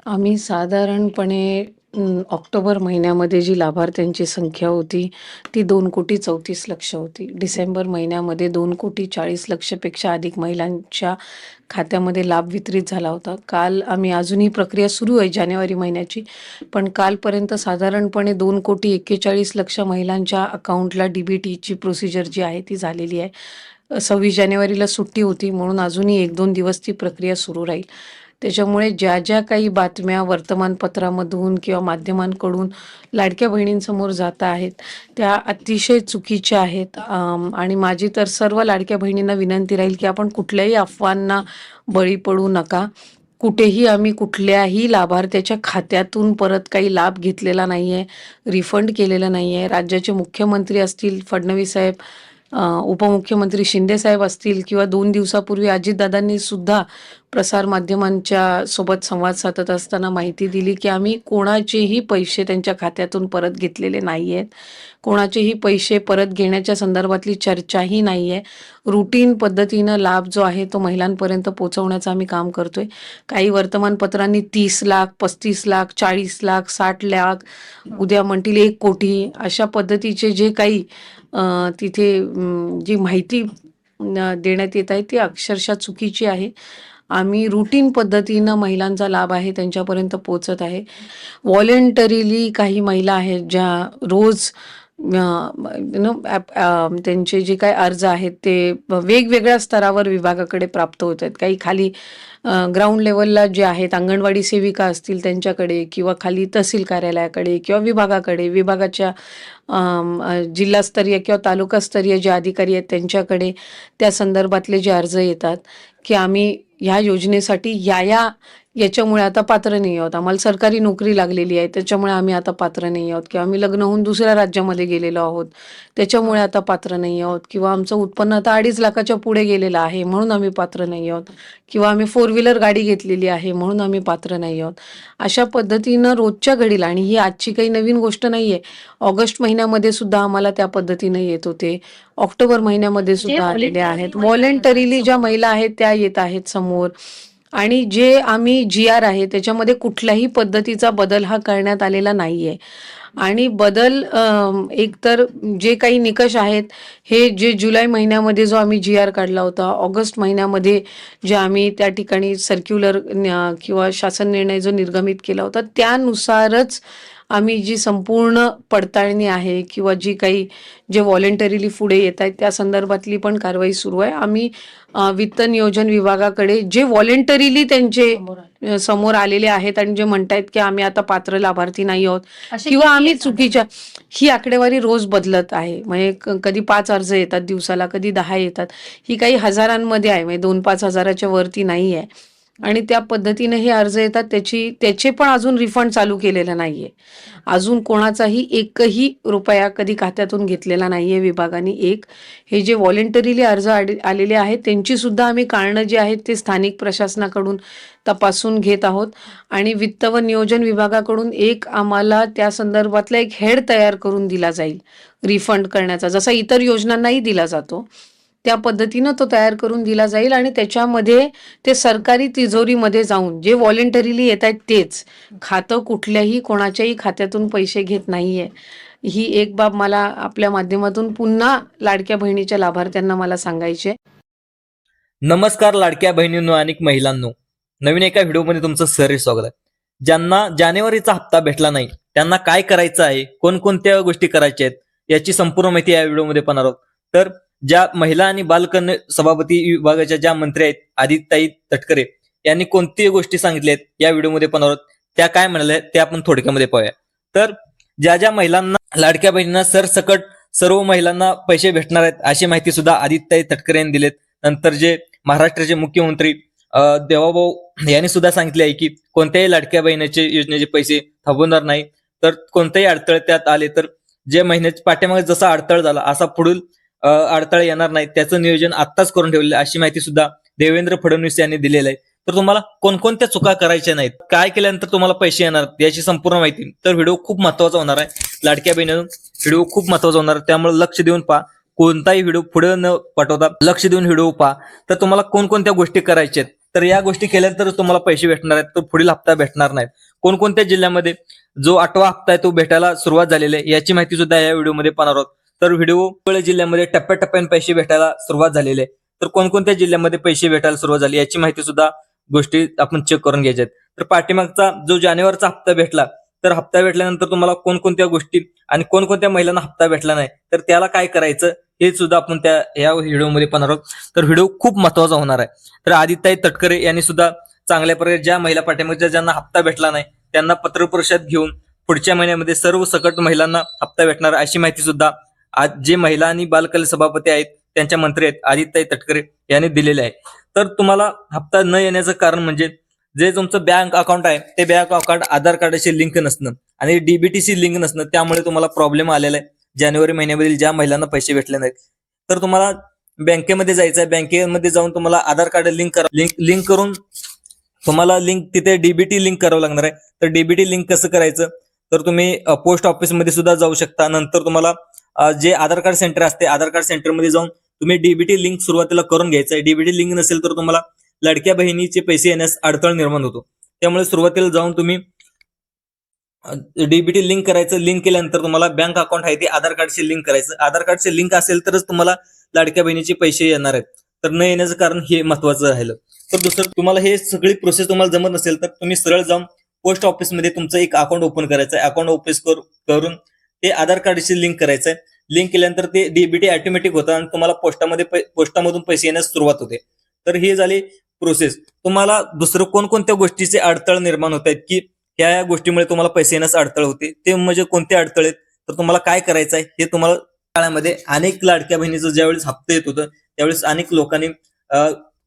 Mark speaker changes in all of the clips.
Speaker 1: आम्ही साधारणपणे ऑक्टोबर महिन्यामध्ये जी लाभार्थ्यांची संख्या होती, ती 2,34,00,000 होती. डिसेंबर महिन्यामध्ये 2,40,40,00,000 पेक्षा अधिक महिलांच्या खात्यामध्ये लाभ वितरित झाला होता. काल अजून ही प्रक्रिया सुरू आहे जानेवारी महिन्याची, पण कालपर्यंत साधारणपणे 2,41,40,00,000 महिलांच्या अकाउंटला डी-बी-टीची प्रोसिजर जी आहे ती झालेली आहे. 26 जानेवारीला सुट्टी होती म्हणून अजूनही 1-2 दिवस ती प्रक्रिया सुरू राहील. त्याच्यामुळे ज्या काही बातम्या वर्तमानपत्रामधून किंवा माध्यमांकडून लाडक्या बहिणींसमोर जात आहेत, त्या अतिशय चुकीच्या आहेत. आणि माझी तर सर्व लाडक्या बहिणींना विनंती राहील, की आपण कुठल्याही अफवांना बळी पडू नका. कुठेही आम्ही कुठल्याही लाभार्थ्याच्या खात्यातून परत काही लाभ घेतलेला नाहीये, रिफंड केलेला नाहीये. राज्याचे मुख्यमंत्री असतील फडणवीस साहेब, उपमुख्यमंत्री शिंदे साहेब असतील किंवा 2 दिवसापूर्वी अजितदादांनी सुद्धा प्रसारमाध्यमांच्या सोबत संवाद साधत असताना माहिती दिली, की आम्ही कोणाचेही पैसे त्यांच्या खात्यातून परत घेतलेले नाही आहेत. कोणाचेही पैसे परत घेण्याच्या संदर्भातली चर्चाही नाही आहे. रूटीन पद्धतीनं लाभ जो आहे तो महिलांपर्यंत पोहोचवण्याचं आम्ही काम करतोय. काही वर्तमानपत्रांनी 30,00,000, 35,00,000, 40,00,000, 60,00,000, उद्या म्हणतील 1,00,00,000 अशा पद्धतीचे जे काही तिथे जी माहिती देण्यात येत आहे ती अक्षरशः चुकीची आहे. आम्ही रूटीन पद्धतीनं महिलांचा लाभ आहे त्यांच्यापर्यंत पोहोचत आहे. व्हॉलंटरीली काही महिला आहेत ज्या रोज त्यांचे जे काही अर्ज आहेत ते वेगवेगळ्या स्तरावर विभागाकडे प्राप्त होत आहेत. काही खाली ग्राउंड लेवलला जे आहेत अंगणवाडी सेविका असतील त्यांच्याकडे किंवा खाली तहसील कार्यालयाकडे किंवा विभागाकडे, विभागाच्या जिल्हास्तरीय किंवा तालुकास्तरीय जे अधिकारी आहेत त्यांच्याकडे त्या संदर्भातले जे अर्ज येतात, की आम्ही ह्या योजनेसाठी याच्यामुळे आता पात्र नाही आहोत. आम्हाला सरकारी नोकरी लागलेली आहे त्याच्यामुळे आम्ही आता पात्र नाही आहोत, किंवा आम्ही लग्न होऊन दुसऱ्या राज्यामध्ये गेलेलो आहोत त्याच्यामुळे आता पात्र नाही आहोत, किंवा आमचं उत्पन्न आता 2.5 लाखाच्या पुढे गेलेलं आहे म्हणून आम्ही पात्र नाही आहोत, किंवा आम्ही 4 व्हीलर गाडी घेतलेली आहे म्हणून आम्ही पात्र नाही आहोत. अशा पद्धतीनं रोजच्या घडीला, आणि ही आजची काही नवीन गोष्ट नाहीये, ऑगस्ट महिन्यामध्ये सुद्धा आम्हाला त्या पद्धतीनं येत होते, ऑक्टोबर महिन्यामध्ये सुद्धा आलेले आहेत. व्हॉलंटरीली ज्या महिला आहेत त्या येत आहेत समोर. आणि जे आम्ही जी-आर आहे त्याच्यामध्ये कुठल्याही पद्धतीचा बदल हा करण्यात आलेला नाहीये. आणि बदल एकतर जे काही निकष आहेत हे जे जुलै महिन्यामध्ये जो आम्ही जी-आर काढला होता, ऑगस्ट महिन्यामध्ये जे आम्ही त्या ठिकाणी सर्क्युलर किंवा शासन निर्णय जो निर्गमित केला होता त्यानुसारच आम्ही जी संपूर्ण पडताळणी आहे किंवा जी काही जे व्हॉलंटरीली पुढे येत आहेत त्या संदर्भातली पण कारवाई सुरू आहे. आम्ही वित्त नियोजन विभागाकडे जे व्हॉलंटरीली त्यांचे समोर आलेले आहेत आणि जे म्हणतायत की आम्ही आता पात्र लाभार्थी नाही आहोत किंवा आम्ही चुकीच्या, ही आकडेवारी रोज बदलत आहे. म्हणजे कधी 5 अर्ज येतात दिवसाला, कधी 10 येतात. ही काही हजारांमध्ये आहे, म्हणजे 2-5 हजाराच्या वरती नाही आहे. आणि त्या पद्धतीने हे अर्ज येतात त्याचे पण अजून रिफंड चालू केलेलं नाहीये. अजून कोणाचाही एकही रुपया कधी खात्यातून घेतलेला नाहीये विभागाने. हे जे व्हॉलंटरीली अर्ज आलेले आहेत त्यांची सुद्धा आम्ही कारणं जी आहेत ते स्थानिक प्रशासनाकडून तपासून घेत आहोत. आणि वित्त व नियोजन विभागाकडून आम्हाला त्या संदर्भातला एक हेड तयार करून दिला जाईल रिफंड करण्याचा, जसा इतर योजनांनाही दिला जातो त्या पद्धतीनं तो तयार करून दिला जाईल. आणि त्याच्यामध्ये ते सरकारी तिजोरीमध्ये जाऊन जे व्हॉलंटरीली येत आहेत तेच, खातं कुठल्याही कोणाच्याही खात्यातून पैसे घेत नाहीये. ही एक बाब मला आपल्या माध्यमातून पुन्हा लाडक्या बहिणीच्या लाभार्थ्यांना मला सांगायचे.
Speaker 2: नमस्कार लाडक्या बहिणींनो आणि महिलांनो, नवीन एका व्हिडिओमध्ये तुमचं सहर्ष स्वागत आहे. ज्यांना जानेवारीचा हप्ता भेटला नाही त्यांना काय करायचं आहे, कोणकोणत्या गोष्टी करायच्या आहेत याची संपूर्ण माहिती या व्हिडिओमध्ये पाहणार आहोत. तर ज्या महिला आणि बालकल्याण सभापती विभागाच्या ज्या मंत्री आहेत आदित्यताई तटकरे यांनी कोणत्या गोष्टी सांगितल्या आहेत या व्हिडिओमध्ये पाहणार आहोत. त्या काय म्हणाल्या ते आपण थोडक्यामध्ये पाहूया. तर ज्या महिलांना लाडक्या बहिणींना सरसकट सर्व महिलांना पैसे भेटणार आहेत अशी माहिती सुद्धा आदित्यताई तटकरे यांनी दिलेत. नंतर जे महाराष्ट्राचे मुख्यमंत्री देवाभाऊ यांनी सुद्धा सांगितले आहे की कोणत्याही लाडक्या बहिणीचे योजनेचे पैसे थांबवणार नाही. तर कोणतेही अडथळे त्यात आले तर जे महिन्याच्या पाठीमागे जसा अडथळा झाला असा पुढील अडथळे येणार नाही त्याचं नियोजन आत्ताच करून ठेवलेलं अशी माहिती सुद्धा देवेंद्र फडणवीस यांनी दिलेली आहे. तर तुम्हाला कोणकोणत्या चुका करायच्या नाहीत, काय केल्यानंतर तुम्हाला पैसे येणार याची संपूर्ण माहिती. तर व्हिडिओ खूप महत्वाचा होणार आहे लाडक्या बहिणींनो, व्हिडिओ खूप महत्वाचा होणार आहे त्यामुळे लक्ष देऊन पहा. कोणताही व्हिडिओ पुढे न पाठवता लक्ष देऊन व्हिडिओ पहा. तर तुम्हाला कोणकोणत्या गोष्टी करायच्या आहेत तर या गोष्टी केल्या तर तुम्हाला पैसे भेटणार आहेत, तर पुढील हप्ता भेटणार नाहीत. कोणकोणत्या जिल्ह्यामध्ये जो 8वा हप्ता आहे तो भेटायला सुरुवात झालेली आहे याची माहिती सुद्धा या व्हिडिओमध्ये पाहणार आहोत. तर हिरवळ जिल्ह्यामध्ये टप्प्याटप्प्याने पैसे भेटायला सुरुवात झालेली आहे. तर कोणकोणत्या जिल्ह्यामध्ये पैसे भेटायला सुरुवात झाली याची माहिती सुद्धा गोष्टी आपण चेक करून घ्यायच्या आहेत. तर पाठीमागचा जो जानेवारीचा हप्ता भेटला, तर हप्ता भेटल्यानंतर तुम्हाला कोणकोणत्या गोष्टी आणि कोणकोणत्या महिलांना हप्ता भेटला नाही तर त्याला काय करायचं हे सुद्धा आपण या व्हिडिओमध्ये पाहणार आहोत. तर व्हिडिओ खूप महत्वाचा होणार आहे. तर आदित्य तटकरे यांनी सुद्धा चांगल्या प्रकारे ज्या महिला पाठीमागच्या ज्यांना हप्ता भेटला नाही त्यांना पत्रपरिषद घेऊन पुढच्या महिन्यामध्ये सर्व सकट महिलांना हप्ता भेटणार अशी माहिती सुद्धा आज जे महिला आणि बालकल्याण सभापती आहेत त्यांच्या मंत्री आहेत आदित्य तटकरे यांनी दिलेले आहे. तर तुम्हाला हप्ता न येण्याचं कारण म्हणजे जे तुमचं बँक अकाउंट आहे ते बँक अकाउंट आधार कार्डाशी लिंक नसणं आणि डीबीटीशी लिंक नसणं, त्यामुळे तुम्हाला प्रॉब्लेम आलेला आहे. जानेवारी महिन्यामधील ज्या महिलांना पैसे भेटले नाहीत तर तुम्हाला बँकेमध्ये जायचं आहे. बँकेमध्ये जाऊन तुम्हाला आधार कार्ड लिंक करून तुम्हाला तिथे डीबीटी लिंक करावं लागणार आहे. तर डीबीटी लिंक कसं करायचं तर तुम्ही पोस्ट ऑफिसमध्ये सुद्धा जाऊ शकता. नंतर तुम्हाला जे आधार कार्ड सेंटर असते आधार कार्ड सेंटरमध्ये जाऊन तुम्ही डीबीटी लिंक सुरुवातीला करून घ्यायचं आहे. डीबीटी लिंक नसेल तर तुम्हाला लाडक्या बहिणीचे पैसे येण्यास अडथळा निर्माण होतो. त्यामुळे सुरुवातीला जाऊन तुम्ही डीबीटी लिंक करायचं. लिंक केल्यानंतर तुम्हाला बँक अकाउंट आहे ते आधार कार्डशी लिंक करायचं. आधार कार्डशी लिंक असेल तरच तुम्हाला लाडक्या बहिणीचे पैसे येणार आहेत. तर न येण्याचं कारण हे महत्वाचं राहिलं. तर दुसरं, तुम्हाला हे सगळी प्रोसेस तुम्हाला जमत नसेल तर तुम्ही सरळ जाऊन पोस्ट ऑफिसमध्ये तुमचं एक अकाउंट ओपन करायचं आहे. अकाउंट ओपन करून ते आधार कार्डशी लिंक करायचं आहे. लिंक केल्यानंतर ते डीबीटी ऑटोमॅटिक होतं आणि तुम्हाला पोस्टामधून पैसे येण्यास सुरुवात होते. तर ही झाली प्रोसेस. तुम्हाला दुसरं कोणकोणत्या गोष्टीचे अडथळे निर्माण होत आहेत की या गोष्टीमुळे तुम्हाला पैसे येण्यास अडथळे होते, ते म्हणजे कोणते अडथळे आहेत तर तुम्हाला काय करायचं आहे हे तुम्हाला काळामध्ये अनेक लाडक्या बहिणीचं ज्यावेळेस हप्ते येत होतं त्यावेळेस अनेक लोकांनी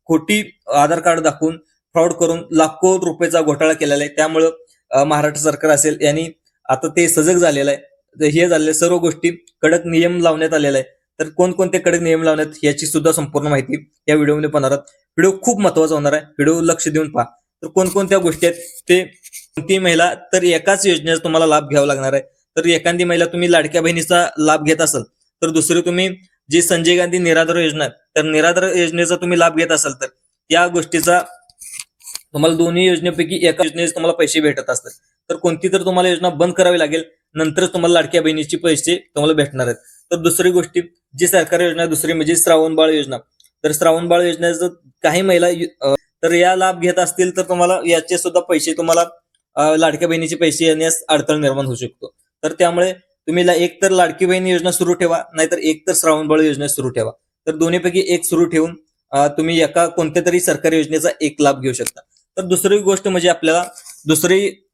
Speaker 2: खोटी आधार कार्ड दाखवून फ्रॉड करून लाखो रुपयाचा घोटाळा केलेला आहे. त्यामुळं महाराष्ट्र सरकार असेल यांनी आता ते सजग झालेलं आहे. हे झालेल्या सर्व गोष्टी कडक नियम लावण्यात आलेला आहे. तर कोणकोणते कडक नियम लावण्यात याची सुद्धा संपूर्ण माहिती या व्हिडिओमध्ये पाहणार आहोत. व्हिडिओ खूप महत्वाचा होणार आहे. व्हिडिओ लक्ष देऊन पहा. तर कोणकोणत्या गोष्टी आहेत ते कोणती महिला तर एकाच योजनेचा तुम्हाला लाभ घ्यावा लागणार आहे. तर एखादी महिला तुम्ही लाडक्या बहिणीचा लाभ घेत असाल तर दुसरी तुम्ही जी संजय गांधी निराधार योजना आहे तर निराधार योजनेचा तुम्ही लाभ घेत असाल तर या गोष्टीचा तुम्हाला दोन्ही योजनेपैकी एका योजनेचे तुम्हाला पैसे भेटत असतात. तर कोणती तर तुम्हाला योजना बंद करावी लागेल नंतरच तुम्हाला लाडक्या बहिणीचे पैसे तुम्हाला भेटणार आहेत. तर दुसरी गोष्टी जी सरकारी योजना दुसरी म्हणजे श्रावण बाळ योजना. तर श्रावण बाळ योजनेचं काही महिला तर या लाभ घेत असतील तर तुम्हाला याचे सुद्धा पैसे तुम्हाला लाडक्या बहिणीचे पैसे येण्यास अडथळा निर्माण होऊ शकतो. तर त्यामुळे तुम्ही एक तर लाडकी बहीण योजना सुरू ठेवा नाहीतर एक तर श्रावण बाळ योजना सुरू ठेवा. तर दोन्हीपैकी एक सुरू ठेवून तुम्ही एका कोणत्या तरी सरकारी योजनेचा एक लाभ घेऊ शकता. तर दुसरी गोष्ट म्हणजे आपल्याला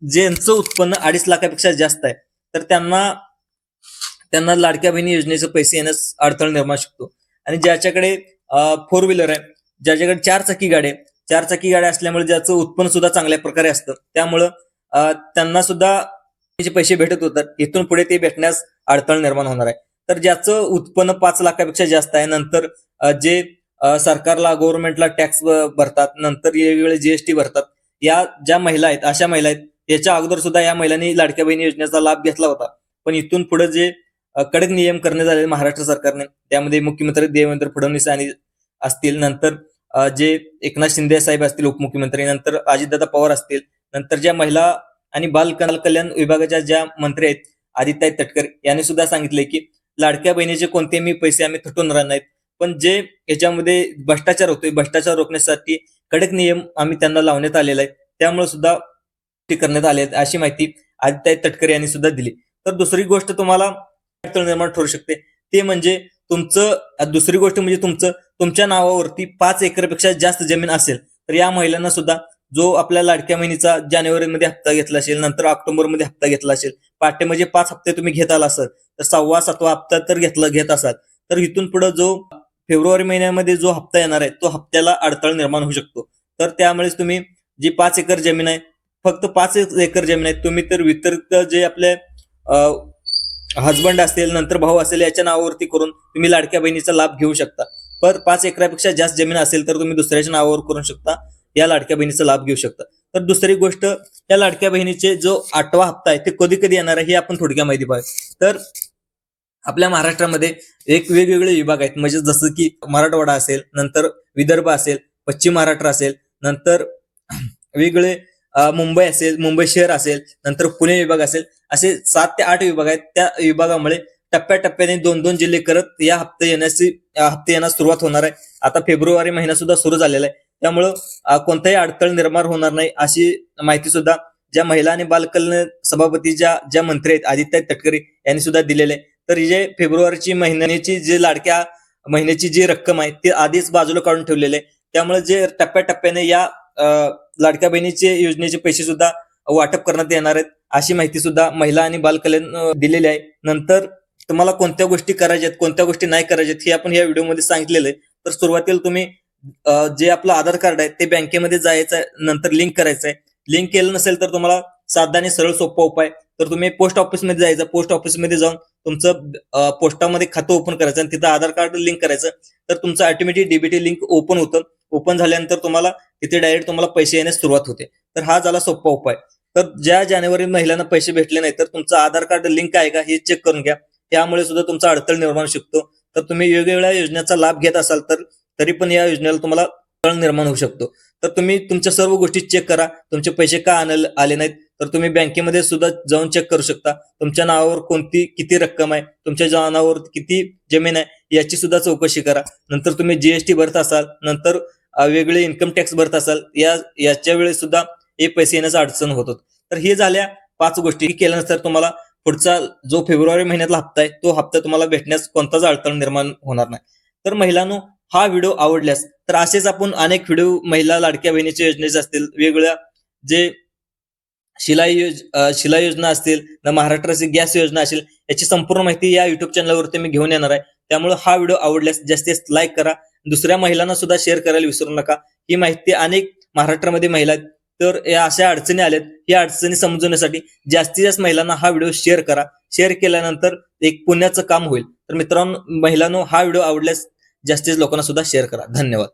Speaker 2: ज्यांचं उत्पन्न 2.5 लाखापेक्षा जास्त आहे तर त्यांना लाडक्या बहिणी योजनेचे पैसे येण्यास अडथळा निर्माण शकतो. आणि ज्याच्याकडे 4 व्हीलर आहे, ज्याच्याकडे 4 चाकी गाडी आहे, 4 चाकी गाड्या असल्यामुळे ज्याचं उत्पन्न सुद्धा चांगल्या प्रकारे असतं त्यामुळं त्यांना सुद्धा पैसे भेटत होतात. इथून पुढे ते भेटण्यास अडथळा निर्माण होणार आहे. तर ज्याचं उत्पन्न 5 लाखापेक्षा जास्त आहे, नंतर जे सरकारला गव्हर्नमेंटला टॅक्स भरतात, नंतर वेगवेगळे जीएसटी भरतात, या ज्या महिला आहेत अशा महिला आहेत. याच्या अगोदर सुद्धा या महिलांनी लाडक्या बहिणी योजनेचा लाभ घेतला होता. पण इथून पुढे जे कडक नियम करण्यात आले महाराष्ट्र सरकारने त्यामध्ये मुख्यमंत्री देवेंद्र फडणवीस असतील, नंतर जे एकनाथ शिंदे साहेब असतील उपमुख्यमंत्री, नंतर अजितदादा पवार असतील, नंतर ज्या महिला आणि बाल कल्याण विभागाच्या ज्या मंत्री आहेत आदित्य तटकरे यांनी सुद्धा सांगितले की लाडक्या बहिणीचे कोणतेही पैसे आम्ही थटवणार नाहीत. पण जे याच्यामध्ये भ्रष्टाचार होतोय भ्रष्टाचार रोखण्यासाठी कडक नियम आम्ही त्यांना लावण्यात आलेला आहे. त्यामुळे सुद्धा करण्यात आले आहेत अशी माहिती आदित्य तटकरे यांनी सुद्धा दिली. तर दुसरी गोष्ट तुम्हाला निर्माण ठरू शकते ते म्हणजे दुसरी गोष्ट म्हणजे तुमच्या नावावरती 5 एकरपेक्षा जास्त जमीन असेल तर या महिलांना सुद्धा जो आपल्या लाडक्या बहिणीचा जानेवारीमध्ये हप्ता घेतला असेल, नंतर ऑक्टोबरमध्ये हप्ता घेतला असेल, पाटे म्हणजे 5 हप्ते तुम्ही घेत आला असाल तर 6वा 7वा हप्ता तर घेत असाल तर इथून पुढे जो फेब्रुवारी महिन्यामध्ये जो हप्ता येणार आहे तो हप्त्याला अडथळा निर्माण होऊ शकतो. तर त्यामुळेच तुम्ही जी 5 एकर जमीन आहे, फक्त 5 एकर जमीन आहे, तुम्ही तर वितरित जे आपले हजबंड असेल नंतर भाऊ असेल याच्या नावावरती करून तुम्ही लाडक्या बहिणीचा लाभ घेऊ शकता. पण 5 एकरापेक्षा जास्त जमीन असेल तर तुम्ही दुसऱ्याच्या नावावर करू शकता, या लाडक्या बहिणीचा लाभ घेऊ शकता. तर दुसरी गोष्ट या लाडक्या बहिणीचे जो 8वा हप्ता आहे ते कधी कधी येणार आहे हे आपण थोडक्यात माहिती पाहिजे. तर आपल्या महाराष्ट्रामध्ये एक वेगवेगळे विभाग आहेत, म्हणजे जसं की मराठवाडा असेल, नंतर विदर्भ असेल, पश्चिम महाराष्ट्र असेल, नंतर वेगळे मुंबई असेल, मुंबई शहर असेल, नंतर पुणे विभाग असेल, असे 7 ते 8 विभाग आहेत. त्या विभागामुळे टप्प्याटप्प्याने 2-2 जिल्हे करत या हप्ते येण्यास सुरुवात होणार आहे. आता फेब्रुवारी महिना सुद्धा सुरू झालेला आहे. त्यामुळं कोणताही अडथळ निर्माण होणार नाही अशी माहिती सुद्धा ज्या महिला आणि बालकल्याण सभापती ज्या मंत्री आहेत आदित्य तटकरे यांनी सुद्धा दिलेले आहे. तर जे फेब्रुवारीची महिन्याची जी लाडक्या महिन्याची जी रक्कम आहे ती आधीच बाजूला काढून ठेवलेली आहे. त्यामुळे जे टप्प्याटप्प्याने या लाडक्या बहिणीचे योजनेचे पैसे सुद्धा वाटप करण्यात येणार आहेत अशी माहिती सुद्धा महिला आणि बालकल्याण दिलेली आहे. नंतर तुम्हाला कोणत्या गोष्टी करायच्यात, कोणत्या गोष्टी नाही करायच्यात हे आपण या व्हिडिओमध्ये सांगितलेलं आहे. तर सुरुवातीला तुम्ही जे आपलं आधार कार्ड आहे ते बँकेमध्ये जायचं आहे, नंतर लिंक करायचं आहे. लिंक केलं नसेल तर तुम्हाला साधा आणि सरळ सोपा उपाय, तर तुम्ही पोस्ट ऑफिसमध्ये जायचं. पोस्ट ऑफिसमध्ये जाऊन तुमचं पोस्टामध्ये खातं ओपन करायचं आणि तिथं आधार कार्ड लिंक करायचं. तर तुमचं ऑटोमॅटिक डीबीटी लिंक ओपन होतं. ओपन झाल्यानंतर तुम्हाला तिथे डायरेक्ट तुम्हाला पैसे येण्यास सुरुवात होते. तर हा झाला सोपा उपाय. तर ज्या जानेवारी महिलांना पैसे भेटले नाही तर तुमचं आधार कार्ड लिंक आहे का हे चेक करून घ्या. त्यामुळे सुद्धा तुमचा अडथळ निर्माण होऊ शकतो. तर तुम्ही वेगवेगळ्या योजनेचा लाभ घेत असाल तर तरी पण या योजनेला तुम्हाला अडथळा निर्माण होऊ शकतो. तर तुम्ही तुमच्या सर्व गोष्टी चेक करा. तुमचे पैसे का आले नाहीत तर तुम्ही बँकेमध्ये सुद्धा जाऊन चेक करू शकता. तुमच्या नावावर किती रक्कम आहे, तुमच्या नावावर किती जमीन आहे याची सुद्धा चौकशी करा. नंतर तुम्ही जीएसटी भरत असाल, नंतर वेगळे इन्कम टॅक्स भरत असाल, याच्या वेळेस सुद्धा हे पैसे येण्याचा अडचण होत. तर हे झाल्या 5 गोष्टी केल्यानंतर तुम्हाला पुढचा जो फेब्रुवारी महिन्यातला हप्ता आहे तो हप्ता तुम्हाला भेटण्यास कोणताच अडथळा निर्माण होणार नाही. तर महिलांनो, हा व्हिडिओ आवडल्यास तर असेच आपण अनेक व्हिडिओ महिला लाडक्या बहिणीच्या योजनेचे असतील, वेगवेगळ्या जे शिलाई योजना असतील, महाराष्ट्राची गॅस योजना असेल, याची संपूर्ण माहिती या युट्यूब चॅनलवरती मी घेऊन येणार आहे. त्यामुळे हा व्हिडिओ आवडल्यास जास्तीत जास्त लाईक करा. दुसऱ्या महिलांना सुद्धा शेअर करायला विसरू नका. ही माहिती अनेक महाराष्ट्रामध्ये महिला आहेत तर या अशा अडचणी आल्यात, या अडचणी समजवण्यासाठी जास्तीत जास्त महिलांना हा व्हिडिओ शेअर करा. शेअर केल्यानंतर एक पुण्याचं काम होईल. तर मित्रांनो, महिलांनो, हा व्हिडिओ आवडल्यास जास्तीत लोकांना सुद्धा शेअर करा. धन्यवाद.